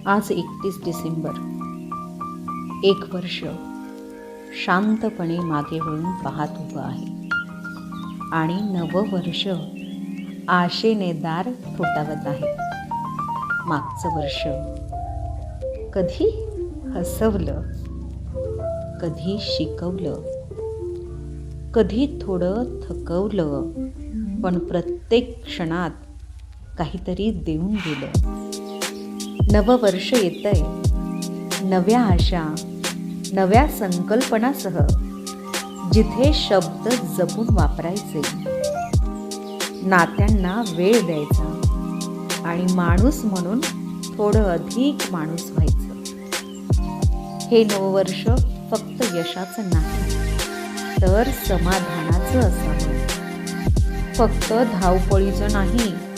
आज 31 डिसेंबर. एक वर्ष शांतपणे मागे वळून पाहत उभं आहे आणि नवं वर्ष आशेने दार ठोठावत आहे. मागचं वर्ष कधी हसवलं, कधी शिकवलं, कधी थोडं थकवलं, पण प्रत्येक क्षणात काहीतरी देऊन गेलं. नवं वर्ष येतंय, नव्या आशा, नव्या संकल्पनासह, जिथे शब्द जपून वापरायचे, नात्यांना वेळ द्यायचा आणि माणूस म्हणून थोडं अधिक माणूस व्हायचं. हे नववर्ष फक्त यशाचं नाही, तर समाधानाचं असावं. फक्त धावपळीचं नाही,